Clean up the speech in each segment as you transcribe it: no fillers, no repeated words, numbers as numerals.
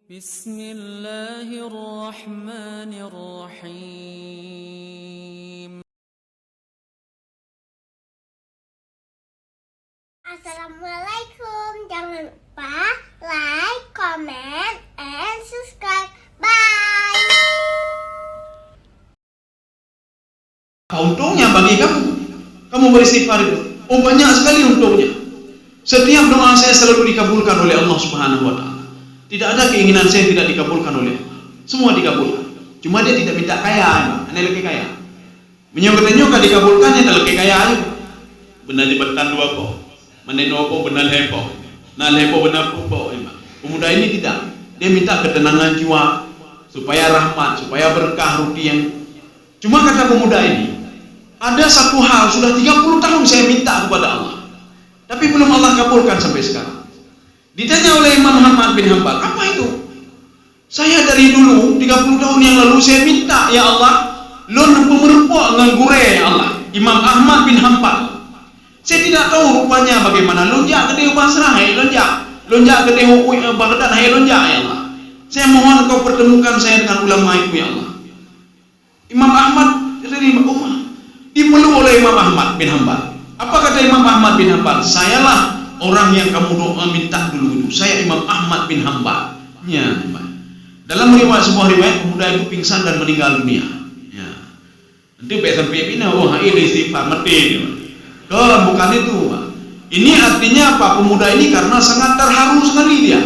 Bismillahirrahmanirrahim. Assalamualaikum. Jangan lupa like, comment, and subscribe. Bye. Untungnya bagi kamu beristighfar itu, banyak sekali untungnya. Setiap doa saya selalu dikabulkan oleh Allah Subhanahu wa Ta'ala. Tidak ada keinginan saya tidak dikabulkan oleh Allah. Semua dikabulkan. Cuma dia tidak minta kaya, ane lagi kaya. Menyokot-nyokot dikabulkannya tak lagi kaya aja. Benar jebatan dua ko, meneno ko benar hepo, nal hepo benar po. Pemuda ini tidak. Dia minta ketenangan jiwa, supaya rahmat, supaya berkah rupiah. Cuma kata pemuda ini, ada satu hal sudah 30 tahun saya minta kepada Allah, tapi belum Allah kabulkan sampai sekarang. Ditanya oleh Imam Ahmad bin Hanbal, apa itu? Saya dari dulu 30 tahun yang lalu saya minta, ya Allah, lon pemerupok nganggure ya Allah. Imam Ahmad bin Hanbal. Saya tidak tahu rupanya bagaimana. Lonjak gede Basrah, lonjak gede Baghdad, lonjak ya Allah. Saya mohon kau pertemukan saya dengan ulama itu ya Allah. Imam Ahmad dari Umar dipeluk oleh Imam Ahmad bin Hanbal. Apa kata Imam Ahmad bin Hanbal? Sayalah orang yang kamu doa minta dulu itu. Saya Imam Ahmad bin Hanbal. Ya, dalam sebuah riwayat pemuda itu pingsan dan meninggal dunia. Ya. Nanti sampai ini ini istighfar mati. Bukan itu. Ini artinya apa? Pemuda ini karena sangat terharu sekali dia.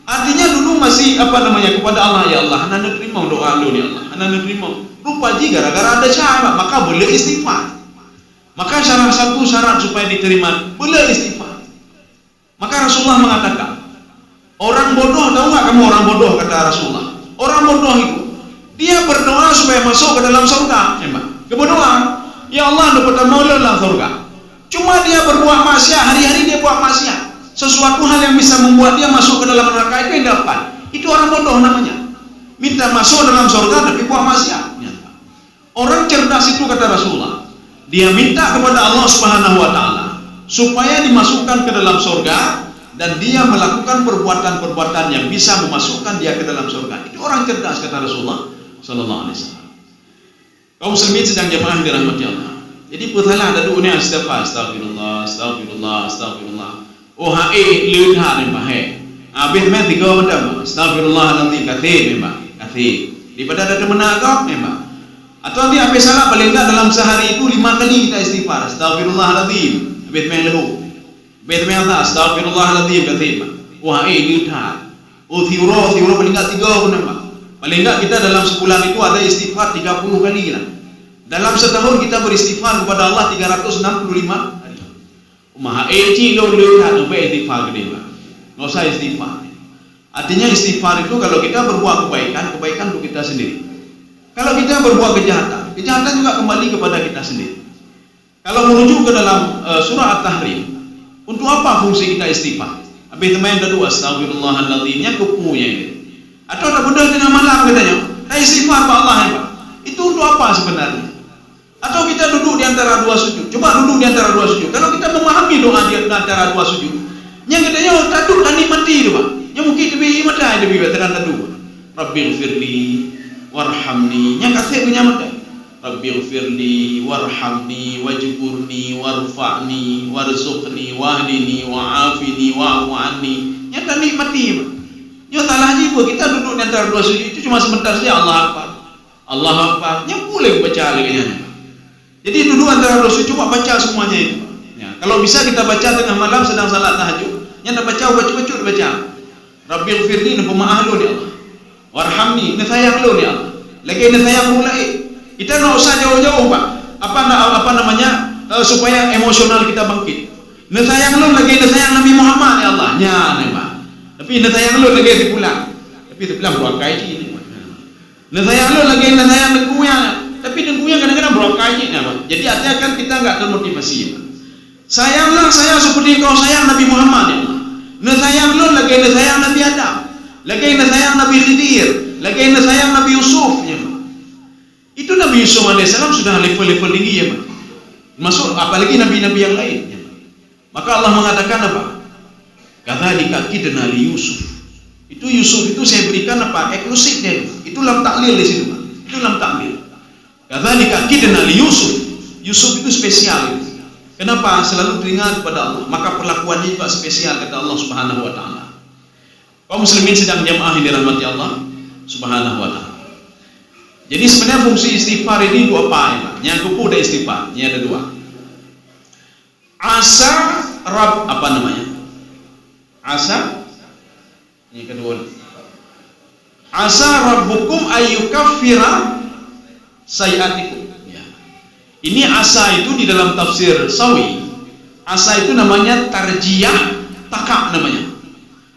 Artinya dulu masih kepada Allah, ya Allah, anda terima doa lu ya Allah, anda terima. Rupa ji gara-gara ada syarat, maka boleh istighfar. Maka satu syarat supaya diterima, boleh istighfar. Maka Rasulullah mengatakan, orang bodoh, tahu nggak kamu orang bodoh, kata Rasulullah. Orang bodoh itu dia berdoa supaya masuk ke dalam surga. Kebodohan, ya Allah, dapat mau dalam surga. Cuma dia berbuat maksiat, hari-hari dia buat maksiat. Sesuatu hal yang bisa membuat dia masuk ke dalam neraka itu yang dapat. Itu orang bodoh namanya. Minta masuk dalam surga tapi buat maksiat. Orang cerdas itu, kata Rasulullah, dia minta kepada Allah Subhanahu wa Ta'ala supaya dimasukkan ke dalam surga, dan dia melakukan perbuatan-perbuatan yang bisa memasukkan dia ke dalam surga. Itu orang cerdas, kata Rasulullah sallallahu alaihi wasallam. Kaum muslimin sedang jemaah dirahmati Allah. Jadi putalah ada dunia istighfar, astagfirullah, astagfirullah, astagfirullah. Leudha ni bahe. Habis main 3 benda. Astagfirullahaladzim kathir memang, kathir. Daripada ada menagak memang. Atau dia habis salah paling enggak dalam sehari itu 5 kali kita istighfar. Astagfirullahaladzim. Habis main lehu. Betul-betul astagfirullahaladzim kathir. Leudha. Thiuro paling enggak 3 pun memang. Paling enggak kita dalam sebulan itu ada istighfar 30 kali lah. Dalam setahun kita beristighfar kepada Allah 365 hari. Cilo leudha sampai istighfar gede lah. Enggak usah istighfar. Artinya istighfar itu kalau kita berbuat kebaikan untuk kita sendiri. Kalau kita berbuat kejahatan juga kembali kepada kita sendiri. Kalau merujuk ke dalam surah At-Tahrim, untuk apa fungsi kita istighfar? Habis teman tadi astagfirullahaladzim yang kepunya ini. Atau ada benda dengan malam katanya, istighfar kepada Allah ya Pak. Itu untuk apa sebenarnya? Atau kita duduk di antara 2 sujud. Coba duduk di antara 2 sujud. Kalau kita memahami doa di antara 2 sujud, yang katanya taduk dan nikmati itu Pak. Yang mungkin lebih mata lebih veteran taduk. Rabbighfirli warhamni. Yang kasih punya mata. Rabbighfirli warhamni wajburni warfa'ni warzuqni wahdini wa'afini wa'fu anni. Yang tak nikmati Pak. Yang salah juga kita duduk di antara 2 sujud itu cuma sebentar saja Allah Akbar. Allah Akbar. Yang boleh baca lagi. Jadi duduk antara 2 sujud coba baca semuanya itu. Ya, kalau bisa kita baca tengah malam sedang salat tahajud. Yang nak baca baca baca. Rabbighfirli pemaaf lu ya Allah. Warhamni sayang lu ya Allah. Lagi sayang mulai. Kita enggak usah jauh-jauh Pak. Supaya emosional kita bangkit. Sayang lu lagi sayang Nabi Muhammad ya Allah. Nya nih Pak. Tapi sayang lu lagi dipulang. Tapi dipulang berangkai ini. Sayang lu lagi sayang dengkunya. Tapi dengkunya kadang-kadang berangkai ini Pak. Jadi artinya kan kita enggak termotivasi Pak. Sayanglah saya seperti kau sayang Nabi Muhammad ya Allah. Sayang lu lagi sayang Nabi Adam, lagi sayang Nabi Khidir, lagi sayang Nabi Yusuf ya Pak. Itu Nabi Yusuf alaihissalam sudah level-level tinggi ya Pak. Masuk apalagi nabi-nabi yang lain ya Pak. Maka Allah mengatakan apa? Kadzalika kidna li Yusuf Itu Yusuf itu saya berikan apa? Eksklusifnya itu lam taklil di situ, Pak. Itu lam taklil. Kadzalika kidna li Yusuf. Yusuf itu spesial. Kenapa? Selalu teringat kepada Allah. Maka perlakuannya juga spesial kata Allah Subhanahu wa taala. Kaum muslimin sedang jamaah yang dirahmati Allah Subhanahu wa taala. Jadi sebenarnya fungsi istighfar ini dua apa ya, Pak? Yang kupu dan istighfar. Ini ada dua. Asa Rabb apa namanya? Asa ini kedua. Asa rabbukum ayyukaffira sayiatikum. Ya. Ini asa itu di dalam tafsir Sawi. Asa itu namanya tarjiyah taka namanya.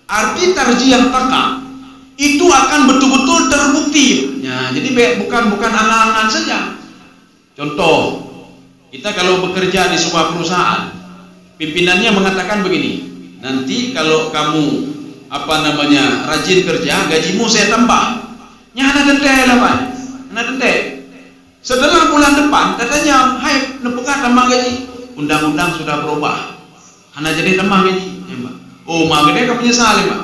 Arti tarjiyah taka itu akan betul-betul terbukti. Ya, jadi bukan angan-angan saja. Contoh, kita kalau bekerja di sebuah perusahaan, pimpinannya mengatakan begini, nanti kalau kamu rajin kerja, gajimu saya tambah. Nyana dente lah, Pak. Nyana dente. Setelah bulan depan, katanya, hai, nepukah tambah gaji. Undang-undang sudah berubah. Hana jadi tambah gaji. Ya, Pak. Oh, mak gede kamu menyesal, Pak.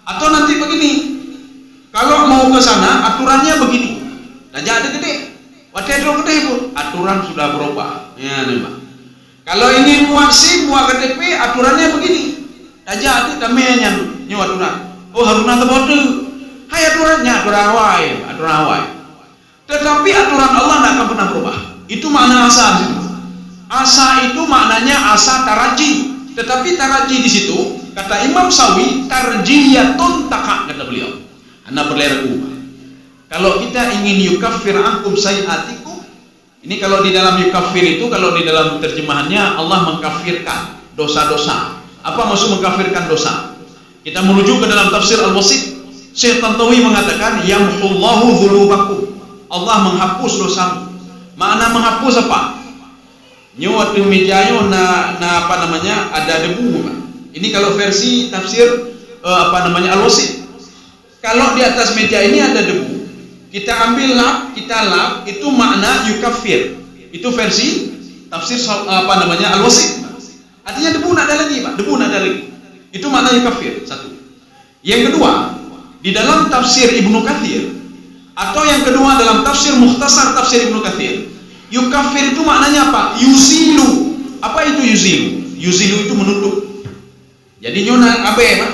Atau nanti begini, kalau mau ke sana aturannya begini. Raja ada gede. Watedro gede, Bu. Aturan sudah berubah. Ya, nih, Pak. Kalau ingin buat SIM, buat KTP, aturannya begini. Raja ada tamenya nyu aturan. Oh, haruna tebote. Hai aturannya aturan awai. Tetapi aturan Allah tidak akan pernah berubah. Itu makna asa di situ. Asa itu maknanya asa taraji. Tetapi taraji di situ kata Imam Sawi tarjiyatun taka kata beliau. Anda berlaku. Kalau kita ingin yukaffir ankum sayiatikum, ini kalau di dalam yukaffir itu, kalau di dalam terjemahannya Allah mengkafirkan dosa-dosa. Apa maksud mengkafirkan dosa? Kita merujuk ke dalam tafsir Al-Wasit. Syekh Tantawi mengatakan yamhullahu dzunubakum. Allah menghapus dosamu. Makna menghapus apa? Nyuat mejanya ada debu. Ini kalau versi tafsir Al-Wasit. Kalau di atas meja ini ada debu, kita ambil lap, kita lap, itu makna yukaffir. Itu versi tafsir Al-Wasit. Artinya debu nak ada lagi, Pak. Debu nak ada lagi. Itu makna yukaffir. Satu. Yang kedua, di dalam tafsir Ibnu Katsir atau yang kedua dalam tafsir Mukhtasar tafsir Ibnu Katsir, yukaffir itu maknanya apa? Yuzilu. Apa itu yuzilu? Yuzilu itu menutup. Jadi nyona apa ya, Pak?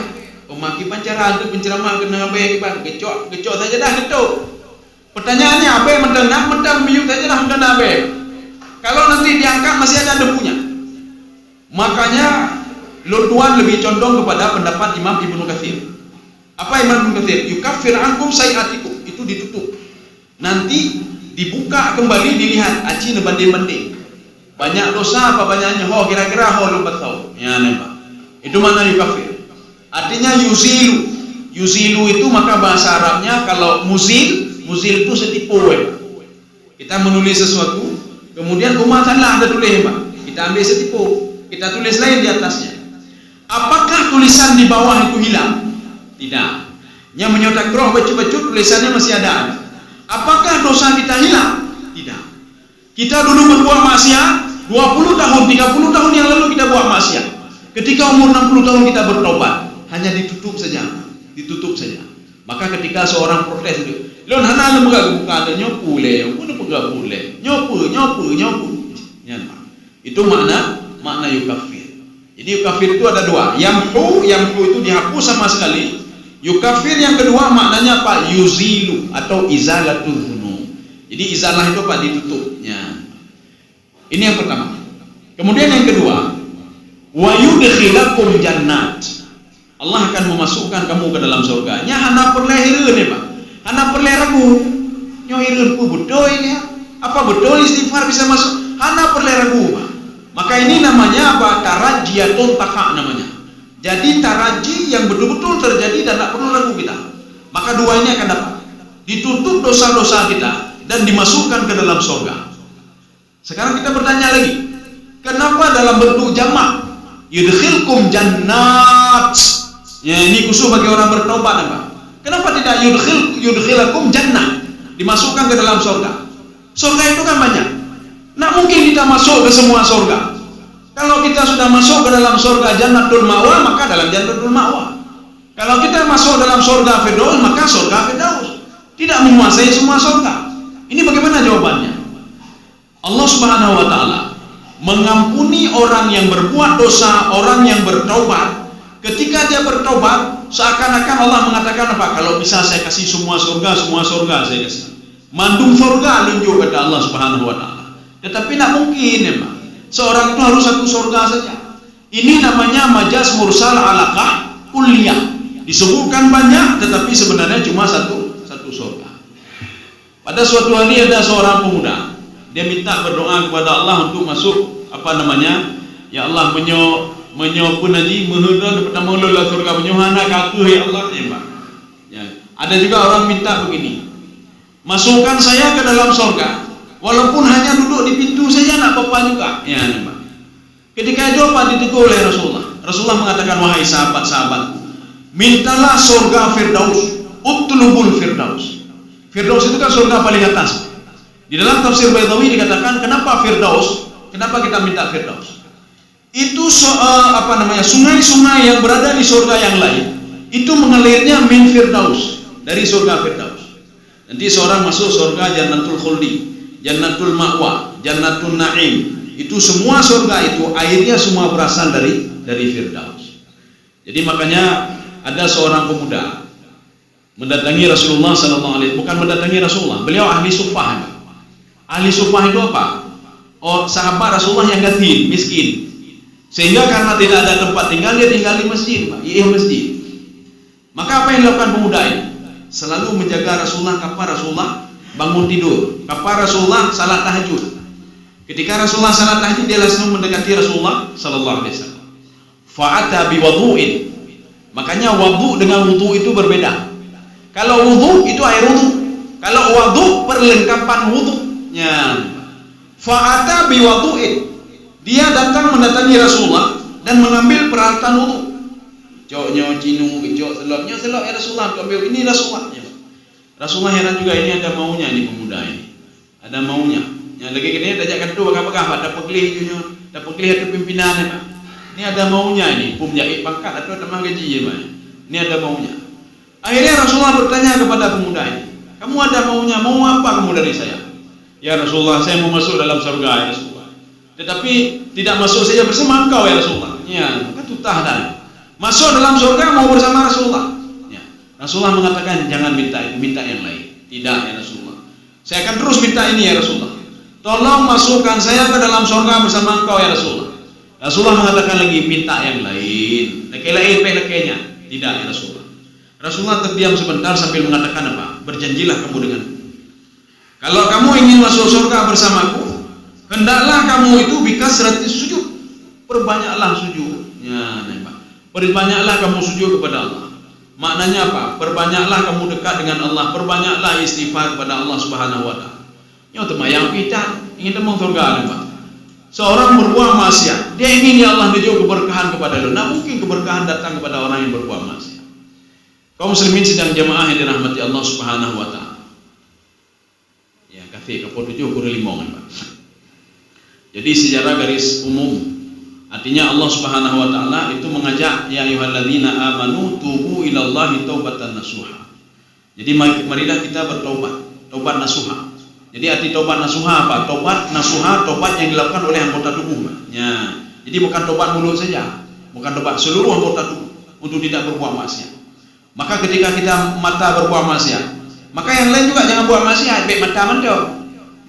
Pemaki pancaran itu penceramah kena apa ya, Pak? Gecok saja dah gecok. Pertanyaannya apa yang mentang miyuk saja dah kena apa? Kalau nanti diangkat masih ada debunya. Makanya Lord Tuan lebih condong kepada pendapat Imam Ibnu Katsir. Apa Imam Ibnu Katsir? Yukaffir ankum sayiatikum. Itu ditutup. Nanti dibuka kembali, dilihat aci nebanding-banding. Banyak dosa apa banyaknya? Oh, kira-kira lompat tahu. Ya, Pak. Itu mana yukaffir? Artinya yuzilu. Yuzilu itu maka bahasa Arabnya kalau muzil itu setipu. Kita menulis sesuatu, kemudian salah ada tulis, Pak. Kita ambil setipu, kita tulis lain di atasnya. Apakah tulisan di bawah itu hilang? Tidak. Yang menyotak roh baca-baca tulisannya masih ada. Apakah dosa kita hilang? Tidak. Kita dulu berbuat maksiat 20 tahun, 30 tahun yang lalu kita buat maksiat. Ketika umur 60 tahun kita bertobat, hanya ditutup saja. Maka ketika seorang protes itu, "Lon hana lembaga buka ada nyopu le, pun pegak boleh. Nyopu." Ya, itu makna yukaffir. Jadi yukaffir itu ada dua. Yamhu itu dihapus sama sekali. Yukaffir yang kedua maknanya apa? Yuzilu atau izalatul dzunub. Jadi izalah itu apa? Ditutupnya. Ini yang pertama. Kemudian yang kedua, wa yudkhilakum jannat. Allah akan memasukkan kamu ke dalam surga. Nya hana perlehireun ya, Pak. Hana perleragu. Nyo hireun ku betul ini ya. Apa betul istighfar bisa masuk? Hana perleragu, Pak. Maka ini namanya apa? Tarajiyatun taka namanya. Jadi taraji yang betul-betul terjadi dan tak perlu ragu kita. Maka dua ini akan dapat. Ditutup dosa-dosa kita dan dimasukkan ke dalam surga. Sekarang kita bertanya lagi. Kenapa dalam bentuk jamak? Yudkhilkum jannat. Ya, ini khusus bagi orang bertaubat, Pak. Kenapa tidak yudkhilakum jannah? Dimasukkan ke dalam surga. Surga itu kan banyak. Nah, mungkin kita masuk ke semua surga. Kalau kita sudah masuk ke dalam surga Jannatul Ma'wa, maka dalam Jannatul Ma'wa. Kalau kita masuk dalam surga Firdaus, maka surga Firdaus tidak menguasai semua surga. Ini bagaimana jawabannya? Allah Subhanahu wa taala mengampuni orang yang berbuat dosa, orang yang bertaubat. Ketika dia bertaubat, seakan-akan Allah mengatakan apa? Kalau bisa saya kasih semua surga saya kasih. Mandung surga lunjuk kata Allah Subhanahu wa taala. Tetapi tidak mungkin ya, Pak. Seorang itu harus satu surga saja. Ini namanya majaz mursal alaqah kulliyah. Disebutkan banyak tetapi sebenarnya cuma satu surga. Pada suatu hari ada seorang pemuda, dia minta berdoa kepada Allah untuk masuk ya Allah menyo pun haji menhudra pertama lola surga menyohana kaku ya Allah ya Pak. Ya. Ada juga orang minta begini, masukkan saya ke dalam surga walaupun hanya duduk di pintu saja nak apa-apa juga. Ya Pak. Ketika itu apa ditegur oleh Rasulullah mengatakan, wahai sahabat-sahabatku, mintalah surga Firdaus, utlubul Firdaus. Firdaus itu kan surga paling atas. Di dalam tafsir Baydawi dikatakan, kenapa Firdaus? Kenapa kita minta Firdaus? Itu sungai-sungai yang berada di surga yang lain itu mengalirnya min Firdaus, dari surga Firdaus. Nanti seorang masuk surga Jannatul Khuldi, Jannatul Ma'wa, Jannatul Na'im. Itu semua surga itu airnya semua berasal dari Firdaus. Jadi makanya ada seorang pemuda mendatangi Rasulullah sallallahu alaihi wasallam, bukan mendatangi Rasulullah, beliau ahli sufah. Ahli sufah itu apa? Sahabat Rasulullah yang yatim, miskin. Sehingga karena tidak ada tempat tinggal, dia tinggal di masjid, Pak. Iya, masjid. Maka apa yang dilakukan pemuda ini? Selalu menjaga Rasulullah kapan Rasulullah bangun tidur, kapan Rasulullah salat tahajud. Ketika Rasulullah salat tahajud, dia langsung mendekati Rasulullah sallallahu alaihi wasallam. Fa'ata biwudu'in. Makanya wudu dengan wudu itu berbeda. Kalau wudu itu air wudu. Kalau wudu perlengkapan wudunya. Fa'ata biwudu'in. Dia datang mendatangi Rasulullah dan mengambil peralatan wudu. Joknya cinu, jok selopnya selop ya Rasulullah ambil ini Rasulullah. Rasulullah heran juga, ini ada maunya ini pemuda ini. Ada maunya. Yang lagi kini tak ajak kantu bakal Pak, dapat kelih junya, dapat kelih ada pimpinan ya Pak. Ini ada maunya ini, pemjahit pangkat atau teman gaji ya Pak. Ini ada maunya. Akhirnya Rasulullah bertanya kepada pemuda ini, kamu ada maunya, mau apa kamu dari saya? Ya Rasulullah, saya mau masuk dalam surga ya Rasulullah. Tetapi tidak masuk saja bersama engkau ya Rasulullah. Ya, maka tutah dan masuk dalam surga mau bersama Rasulullah. Ya. Rasulullah mengatakan jangan minta itu, minta yang lain. Tidak ya Rasulullah. Saya akan terus minta ini ya Rasulullah. Tolong masukkan saya ke dalam surga bersama engkau ya Rasulullah. Rasulullah mengatakan lagi minta yang lain. Lekenya. Tidak ya Rasulullah. Rasulullah terdiam sebentar sambil mengatakan apa? Berjanjilah kamu denganku. Kalau kamu ingin masuk surga bersamaku, hendaklah kamu itu bikasratis sujud. Perbanyaklah sujudnya, Pak. Perbanyaklah kamu sujud kepada Allah. Maknanya apa? Perbanyaklah kamu dekat dengan Allah. Perbanyaklah istighfar kepada Allah Subhanahu wa taala. Yang temayang kita ingin temung surga, Pak. Seorang berbuat maksiat, dia ingin ya Allah menuju keberkahan kepada lu. Nah, mungkin keberkahan datang kepada orang yang berbuat maksiat. Kaum muslimin sidang jamaah yang dirahmati Allah Subhanahu wa taala. Ya, kafe kapot 7 kurang 5 Pak. Jadi secara garis umum artinya Allah Subhanahu wa taala itu mengajak ya ayyuhalladzina amanu tubu ilallahi taubatan nasuha. Jadi marilah kita bertaubat, taubat nasuha. Jadi arti taubat nasuha apa? Taubat nasuha, taubat yang dilakukan oleh anggota tubuh. Ya. Jadi bukan taubat mulut saja, bukan taubat seluruh anggota tubuh untuk tidak berbuat maksiat. Maka ketika kita mata berbuat maksiat, maka yang lain juga jangan buat maksiat, baik mata mentok.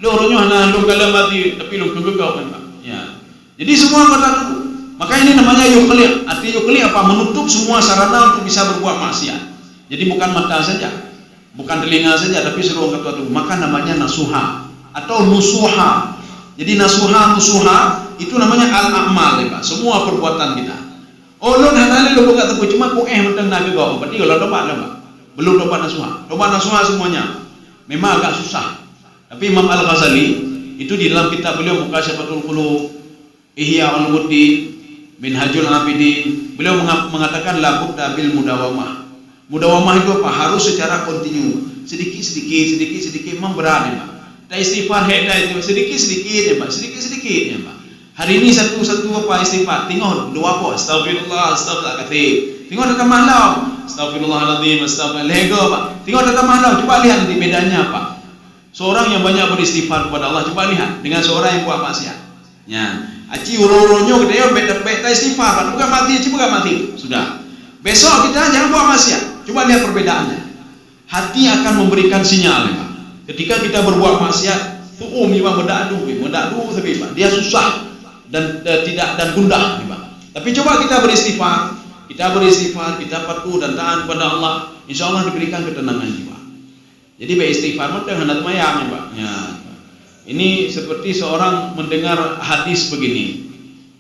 Loronya hana lu kalau mati tapi lu tunggu kau kan Pak. Ya. Jadi semua anggota tubuh. Maka ini namanya yuqli'. Arti yuqli' apa? Menutup semua sarana untuk bisa berbuat maksiat. Jadi bukan mata saja, bukan telinga saja, tapi seluruh anggota tubuh. Maka namanya nasuha atau nusuha. Jadi nasuha itu namanya al-a'mal ya Pak. Semua perbuatan kita. Oh lu hana lu buka tebu cuma ku mentang nabi kau. Berarti kalau tobat lah Pak. Belum tobat nasuha. Tobat nasuha semuanya memang agak susah. Tapi Imam Al-Ghazali itu di dalam kitab beliau Muqasyafatul Qulub, Ihya Ulumuddin, Minhajul Abidin, beliau mengatakan la budda bil mudawamah. Mudawamah itu apa? Harus secara kontinu, sedikit memang berat ya Pak. Tak istighfar itu sedikit ya Pak, sedikit ya Pak. Hari ini satu apa istighfar, tengok doa apa? Astagfirullah kathir. Tengok dekat malam, Astagfirullahaladzim, astagfirullah. Lego, Pak. Tengok dalam mana, coba lihat nanti bedanya apa. Seorang yang banyak beristighfar kepada Allah, coba lihat dengan seorang yang buat maksiat. Ya, aci uro-uronyo kita yo beta istighfar, Pak. Bukan mati, bukan mati. Sudah. Besok kita jangan buat maksiat. Coba lihat perbedaannya. Hati akan memberikan sinyal, Pak. Ketika kita berbuat maksiat, memang mendadu tapi Pak, dia susah dan tidak dan gundah, Pak. Tapi coba kita beristighfar, kita patuh dan taat kepada Allah, insya Allah diberikan ketenangan jiwa. Jadi beristighfar mah hendak mayang, Pak. Ya. Ini seperti seorang mendengar hadis begini.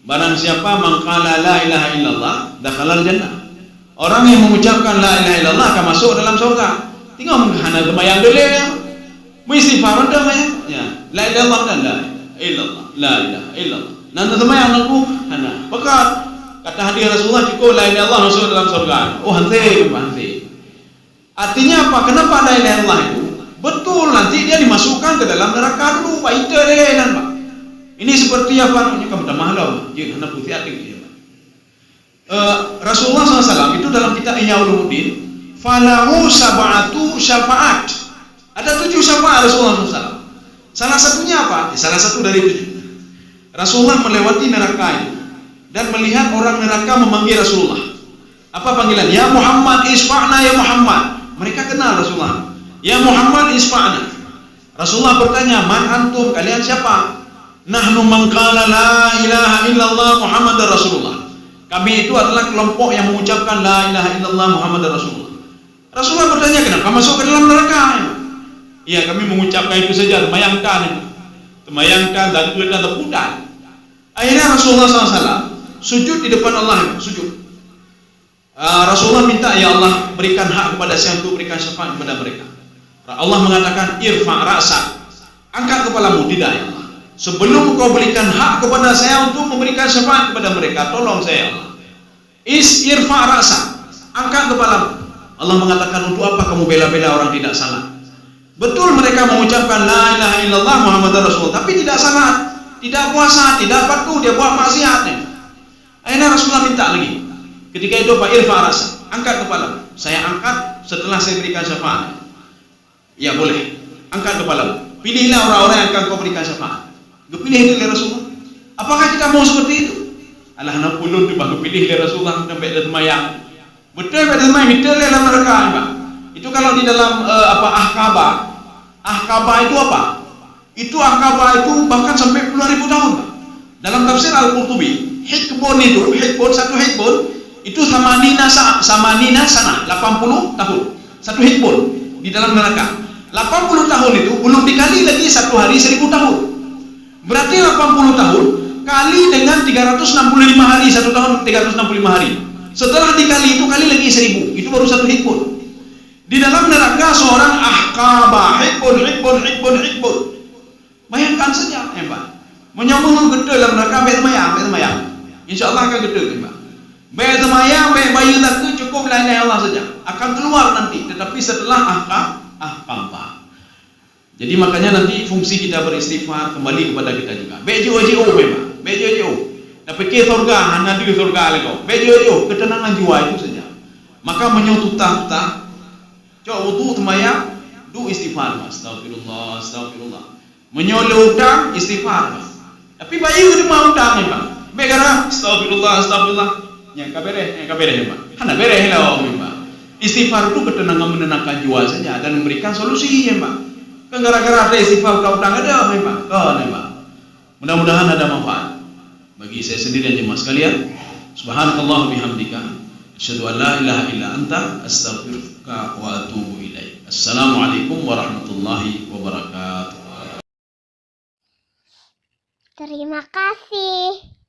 Barang siapa mengqala la ilaha illallah dakhalal jannah. Orang yang mengucapkan la ilaha illallah akan masuk dalam surga. Tinggal hendak mayang dulu ya. Beristighfar hendak mayang. Ya. La ilaha illallah dan la illallah. La ilaha illallah. Nanti mayang aku hendak. Pekat kata hadis Rasulullah cukup la ilaha illallah masuk dalam surga. Oh henti. Artinya apa? Kenapa la ilaha illallah itu? Betul, nanti dia dimasukkan ke dalam neraka dulu, Pak. Itu kan, Pak. Ini seperti apa namanya? Kamu dah malu, jadi hendak putih hati gitu, Pak. Rasulullah SAW itu dalam kitab Ihya Ulumuddin, falahu sab'atu syafaat. Ada 7 syafaat Rasulullah SAW. Salah satunya apa? Salah satu dari 7. Rasulullah melewati neraka itu dan melihat orang neraka memanggil Rasulullah. Apa panggilan? Ya Muhammad, isfa'na ya Muhammad. Mereka kenal Rasulullah. Ya Muhammad isfa'na. Rasulullah bertanya, man antum, kalian siapa? Nahnu man qala la ilaha illallah Muhammadar Rasulullah. Kami itu adalah kelompok yang mengucapkan la ilaha illallah Muhammadar Rasulullah. Rasulullah bertanya, kenapa masuk ke dalam neraka? Iya, kami mengucapkan itu saja, temayangkan dan terputar. Akhirnya Rasulullah SAW sujud di depan Allah, sujud. Rasulullah minta, ya Allah berikan hak kepada saya untuk berikan syafaat kepada mereka. Allah mengatakan irfa' ra'sak, angkat kepalamu. Tidak ya Allah, sebelum kau berikan hak kepada saya untuk memberikan syafaat kepada mereka, tolong saya Allah. Irfa' ra'sak, angkat kepalamu. Allah mengatakan, untuk apa kamu bela-bela orang tidak salah? Betul mereka mengucapkan la ilaha illallah Muhammadar Rasulullah, tapi tidak salat, tidak puasa, tidak patuh, dia buat maksiatnya. Akhirnya Rasulullah minta lagi. Ketika itu Pak irfa' ra'sak, angkat kepalamu. Saya angkat setelah saya berikan syafaat. Ya boleh, angkat kepalamu. Pilihlah orang-orang yang akan kau berikan syafaat. Pilih oleh Rasulullah. Apakah kita mau seperti itu? Alah nak pulun tu baru pilih oleh Rasulullah sampai dalam mayang. Betul dalam mayang itu dalam neraka, Pak. Itu kalau di dalam Ahqabah. Ahqabah itu apa? Itu Ahqabah itu bahkan sampai puluhan ribu tahun, Pak. Dalam tafsir Al-Qurtubi, satu hikbun itu samanina sana, 80 tahun. Satu hikbun di dalam neraka. 80 tahun itu belum dikali lagi satu hari 1000 tahun. Berarti 80 tahun kali dengan 365 hari, satu tahun 365 hari. Setelah dikali itu kali lagi 1000, itu baru satu hikbun. Di dalam neraka seorang ahqabah, hikbun. Bayangkan saja, Pak. Menyambung gede dalam neraka mayang. Insya Allah akan gede, Pak. Mayang, bayu itu cukup la ilaha illallah saja. Akan keluar nanti, tetapi setelah ahqabah. Jadi makanya nanti fungsi kita beristighfar kembali kepada kita juga. Bejo memang. Tapi ke surga, nanti ke surga lagi. Bejo ketenangan jiwa itu saja. Maka menyututa, coba wudu temayang, du istighfar, astagfirullah. Menyoleh utang, istighfar. Tapi bayi itu mau utang, Pak. Begara, astagfirullah. Yang kabereh, Pak. Hana bereh lah, Pak. Istighfar itu ketenangan menenangkan jiwa saja dan memberikan solusi, ya Pak. Kan gara-gara ada istighfar utang ada, ya Pak. Pak. Mudah-mudahan ada manfaat bagi saya sendiri dan jemaah sekalian. Subhanakallah bihamdika, asyhadu an la ilaha illa anta, astaghfiruka wa atubu ilaik. Assalamualaikum warahmatullahi wabarakatuh. Terima kasih.